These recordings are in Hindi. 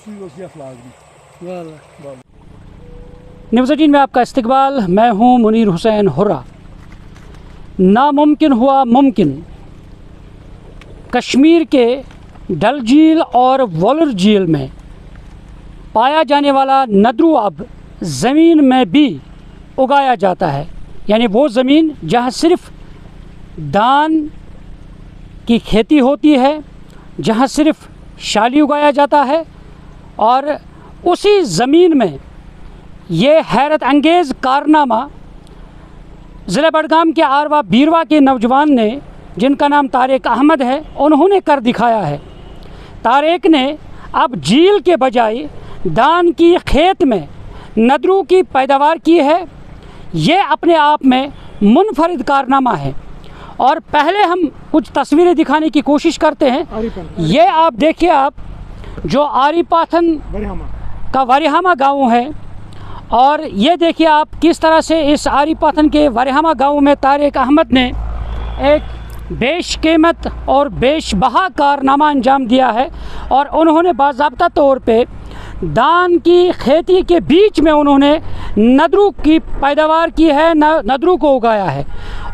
न्यूज़ 18 में आपका इस्तकबाल। मैं हूं मुनीर हुसैन हुर्रा। नामुमकिन हुआ मुमकिन। कश्मीर के डल झील और वोलर झील में पाया जाने वाला नदरू अब ज़मीन में भी उगाया जाता है, यानी वो ज़मीन जहाँ सिर्फ धान की खेती होती है, जहाँ सिर्फ शाली उगाया जाता है, और उसी ज़मीन में ये हैरत अंगेज़ कारनामा ज़िला बडगाम के आरवा बीरवा के नौजवान ने, जिनका नाम तारिक अहमद है, उन्होंने कर दिखाया है। तारिक ने अब झील के बजाय धान की खेत में नदरू की पैदावार की है। ये अपने आप में मुनफरिद कारनामा है। और पहले हम कुछ तस्वीरें दिखाने की कोशिश करते हैं। ये आप देखिए, आप जो आरीपाथन का वरिहामा गांव है, और ये देखिए आप किस तरह से इस आरीपाथन के वरिहामा गांव में तारिक अहमद ने एक बेशकीमत और बेशबहा कारनामा अंजाम दिया है। और उन्होंने बाज़ाब्ता तौर पे धान की खेती के बीच में उन्होंने नदरू की पैदावार की है, नदरू को उगाया है।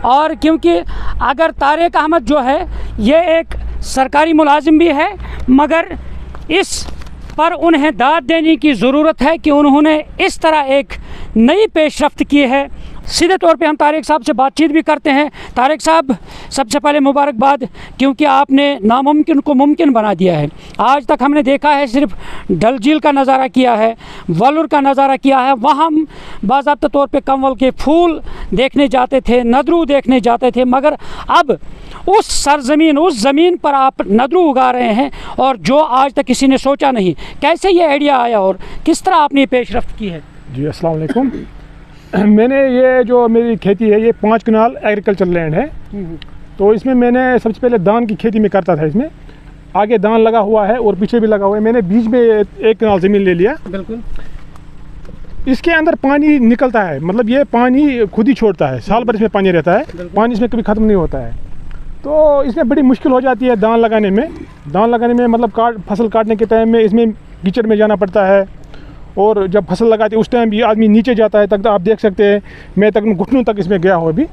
और क्योंकि अगर तारिक अहमद जो है ये एक सरकारी मुलाजिम भी है, मगर इस पर उन्हें दाद देने की ज़रूरत है कि उन्होंने इस तरह एक नई पेशरफ्त की है। सीधे तौर पे हम तारिक साहब से बातचीत भी करते हैं। तारिक साहब, सबसे पहले मुबारकबाद, क्योंकि आपने नामुमकिन को मुमकिन बना दिया है। आज तक हमने देखा है सिर्फ डल झील का नज़ारा किया है, वलुर का नज़ारा किया है, वहाँ हम बाज़ाब्ता तौर पे कमल के फूल देखने जाते थे, नदरू देखने जाते थे, मगर अब उस सरज़मीन, उस ज़मीन पर आप नदरू उगा रहे हैं, और जो आज तक किसी ने सोचा नहीं। कैसे ये आइडिया आया और किस तरह आपने पेशरफ्त की है? जी अस्सलाम वालेकुम। मैंने ये जो मेरी खेती है ये 5 कनाल एग्रीकल्चर लैंड है। तो इसमें मैंने सबसे पहले धान की खेती में करता था। इसमें आगे धान लगा हुआ है और पीछे भी लगा हुआ है। मैंने बीच में 1 कनाल ज़मीन ले लिया। बिल्कुल। इसके अंदर पानी निकलता है, मतलब ये पानी खुद ही छोड़ता है, साल भर इसमें पानी रहता है, पानी इसमें कभी ख़त्म नहीं होता है। तो इसमें बड़ी मुश्किल हो जाती है धान लगाने में। मतलब फसल काटने के टाइम में इसमें कीचड़ में जाना पड़ता है, और जब फसल लगाते उस टाइम भी आदमी नीचे जाता है। तक तो आप देख सकते हैं, मैं तक घुटनों तक इसमें गया हूँ अभी।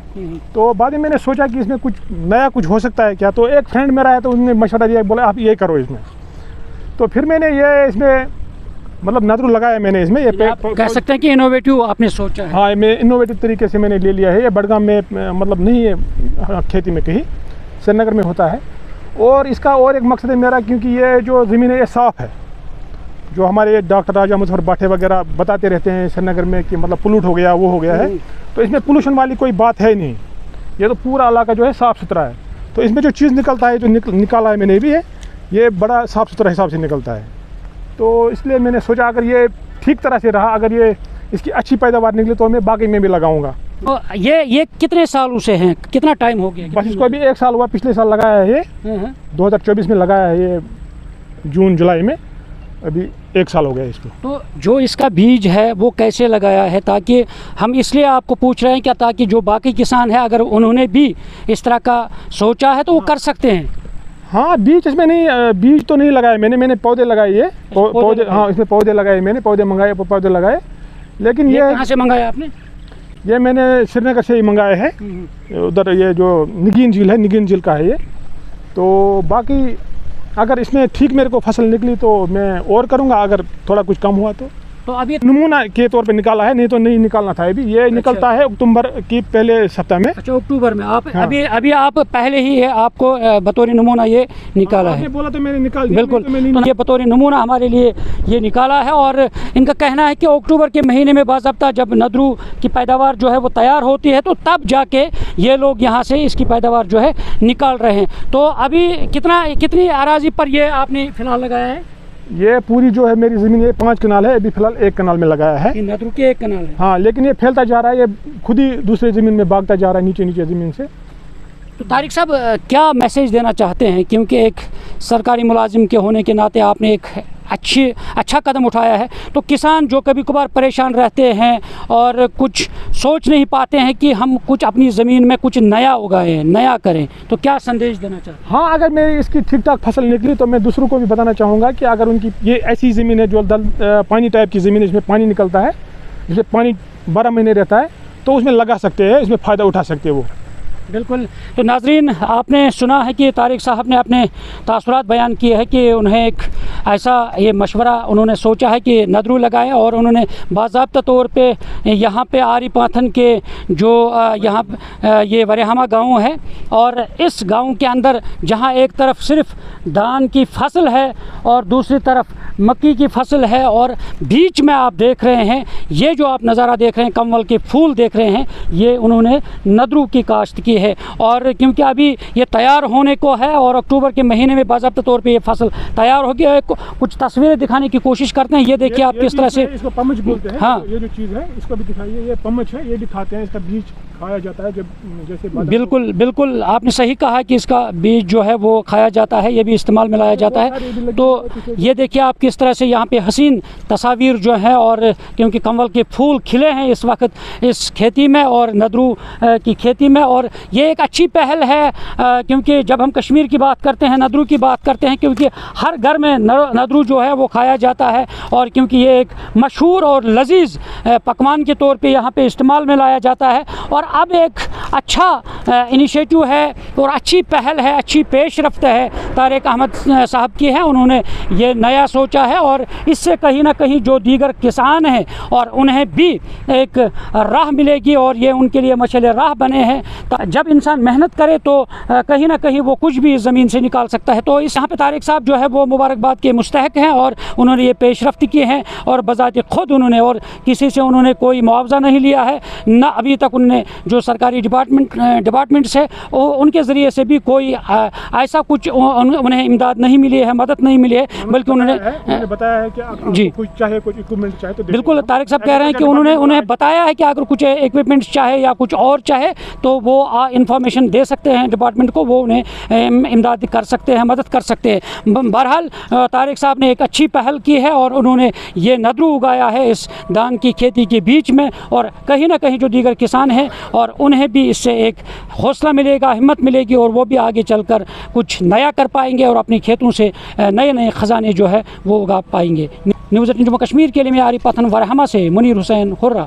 तो बाद में मैंने सोचा कि इसमें कुछ नया कुछ हो सकता है क्या। तो एक फ्रेंड मेरा है, तो उन्होंने मशवरा दिया, बोला आप ये करो इसमें। तो फिर मैंने ये इसमें मतलब नदरू लगाया मैंने इसमें। ये कह सकते हैं कि इनोवेटिव आपने सोचा है। हाँ, मैं इनोवेटिव तरीके से मैंने ले लिया है। ये बडगाम में मतलब नहीं है खेती में, कहीं श्रीनगर में होता है। और इसका और एक मकसद है मेरा, क्योंकि ये जो ज़मीन है ये साफ़ है। जो हमारे डॉक्टर राजा मुजफ्फर बाठे वगैरह बताते रहते हैं श्रीनगर में कि मतलब पोल्यूट हो गया, वो हो गया है, तो इसमें पोल्यूशन वाली कोई बात है नहीं। ये तो पूरा इलाका जो है साफ़ सुथरा है। तो इसमें जो चीज़ निकलता है, जो निकाला है मैंने भी है, ये बड़ा साफ़ सुथरा हिसाब से निकलता है। तो इसलिए मैंने सोचा अगर ये ठीक तरह से रहा, अगर ये इसकी अच्छी पैदावार निकली, तो मैं बाकी में भी लगाऊंगा। तो ये कितने सालों से हैं, कितना टाइम हो गया? बस इसको अभी 1 साल हुआ, पिछले साल लगाया है ये 2024 में लगाया है, ये जून जुलाई में, अभी 1 साल हो गया इसको। तो जो इसका बीज है वो कैसे लगाया है? ताकि हम इसलिए आपको पूछ रहे हैं क्या, ताकि जो बाकी किसान हैं अगर उन्होंने भी इस तरह का सोचा है तो वो कर सकते हैं। हाँ, बीज इसमें नहीं, बीज तो नहीं लगाए मैंने पौधे लगाए ये पौधे। हाँ, इसमें पौधे लगाए मैंने, पौधे मंगाए, पौधे लगाए। लेकिन ये कहाँ से मंगाया आपने? ये मैंने श्रीनगर से ही मंगाए हैं। उधर ये जो निगीन झील है, निगीन झील का है ये। तो बाकी अगर इसमें ठीक मेरे को फसल निकली तो मैं और करूँगा, अगर थोड़ा कुछ कम हुआ तो अभी नमूना के तौर पे निकाला है, नहीं तो नहीं निकालना था। अभी ये निकलता है अक्टूबर की पहले सप्ताह में। अच्छा, अक्टूबर में आप? हाँ। अभी आप पहले ही है, आपको बतौर नमूना ये निकाला है। बोला तो मैंने निकाल दिया। बिल्कुल, तो ये बतौर नमूना हमारे लिए ये निकाला है। और इनका कहना है कि अक्टूबर के महीने में बाज़ाब्ता जब नदरू की पैदावार जो है वो तैयार होती है, तो तब जाके ये लोग यहाँ से इसकी पैदावार जो है निकाल रहे हैं। तो अभी कितनी अराजी पर ये आपने फ़िलहाल लगाया है? ये पूरी जो है मेरी ज़मीन, ये 5 कनाल है, अभी फ़िलहाल 1 कनाल में लगाया है। नदरू के 1 कनाल है। हाँ, लेकिन ये फैलता जा रहा है, ये खुद ही दूसरे ज़मीन में भागता जा रहा है, नीचे ज़मीन से। तो तारिक साहब, क्या मैसेज देना चाहते हैं? क्योंकि एक सरकारी मुलाजिम के होने के नाते आपने एक अच्छा कदम उठाया है। तो किसान जो कभी कभार परेशान रहते हैं और कुछ सोच नहीं पाते हैं कि हम कुछ अपनी ज़मीन में कुछ नया उगाएं, नया करें, तो क्या संदेश देना चाहते हैं? हाँ, अगर मेरी इसकी ठीक ठाक फसल निकली तो मैं दूसरों को भी बताना चाहूँगा कि अगर उनकी ये ऐसी ज़मीन है जो पानी टाइप की ज़मीन है, इसमें पानी निकलता है, जिसमें पानी 12 महीने रहता है, तो उसमें लगा सकते हैं, इसमें फ़ायदा उठा सकते हैं वो। बिल्कुल। तो नाज़रीन, आपने सुना है कि तारिक साहब ने अपने तासुरात बयान किए हैं कि उन्हें एक ऐसा ये मशवरा उन्होंने सोचा है कि नदरू लगाएं, और उन्होंने बाज़ाब्ता तौर पे यहाँ पे आरी पाथन के जो यहाँ ये वरेहमा गांव है, और इस गांव के अंदर जहाँ एक तरफ सिर्फ धान की फसल है और दूसरी तरफ मक्की की फसल है, और बीच में आप देख रहे हैं ये जो आप नज़ारा देख रहे हैं, कमल के फूल देख रहे हैं, ये उन्होंने नदरू की काश्त की है। और क्योंकि अभी ये तैयार होने को है और अक्टूबर के महीने में बाज़ाब्ता तौर पे ये फसल तैयार होगी। कुछ तस्वीरें दिखाने की कोशिश करते हैं। ये देखिए आप किस तरह से, इसको पमच बोलते हैं। हाँ, ये जो चीज़ है इसको भी दिखाइए, ये पमच है, ये भी खाते हैं, इसका बीज खाया जाता है जब जैसे बिल्कुल बिल्कुल आपने सही कहा कि इसका बीज जो है वो खाया जाता है, ये भी इस्तेमाल में लाया जाता है। तो ये देखिए आप किस तरह से यहाँ पे हसीन तस्वीर जो है, और क्योंकि कमल के फूल खिले हैं इस वक्त इस खेती में और नदरू की खेती में, और ये एक अच्छी पहल है क्योंकि जब हम कश्मीर की बात करते हैं, नदरू की बात करते हैं, क्योंकि हर घर में नदरू जो है वो खाया जाता है, और क्योंकि ये एक मशहूर और लजीज पकवान के तौर पे यहाँ पे इस्तेमाल में लाया जाता है। और अब एक अच्छा इनिशिएटिव है और अच्छी पहल है, अच्छी पेशरफ्त है तारिक अहमद साहब की है, उन्होंने ये नया सोचा है, और इससे कहीं ना कहीं जो दीगर किसान हैं और उन्हें भी एक राह मिलेगी, और ये उनके लिए मशाल राह बने हैं। जब इंसान मेहनत करे तो कहीं ना कहीं वो कुछ भी ज़मीन से निकाल सकता है। तो इस यहाँ पे तारिक साहब जो है वो मुबारकबाद के मुस्तहक हैं, और उन्होंने ये पेशरफ्त की है, और बज़ात खुद उन्होंने, और किसी से उन्होंने कोई मुआवजा नहीं लिया है, ना अभी तक उन्होंने जो सरकारी डिपार्टमेंट्स है उनके ज़रिए से भी कोई ऐसा कुछ उन्हें इमदाद नहीं मिली है, मदद नहीं मिली है, बल्कि उन्होंने बताया है कि जी कुछ चाहे, कुछ इक्विपमेंट चाहे तो बिल्कुल तारिक साहब कह रहे हैं कि उन्होंने उन्हें बताया है कि अगर कुछ इक्विपमेंट्स चाहे या कुछ और चाहे तो वो इंफॉर्मेशन दे सकते हैं डिपार्टमेंट को, वो उन्हें इमदाद कर सकते हैं, मदद कर सकते हैं। बहरहाल तारिक साहब ने एक अच्छी पहल की है, और उन्होंने ये नदरू उगाया है इस धान की खेती के बीच में, और कहीं ना कहीं जो दीगर किसान हैं और उन्हें भी इससे एक हौसला मिलेगा, हिम्मत मिलेगी, और वो भी आगे चलकर कुछ नया कर पाएंगे और अपनी खेतों से नए नए ख़जाने जो है वो उगा पाएंगे। न्यूज़ 18 जम्मू कश्मीर के लिए मैं आरिफ पाथन वरहमा से मुनीर हुसैन हुर्रा।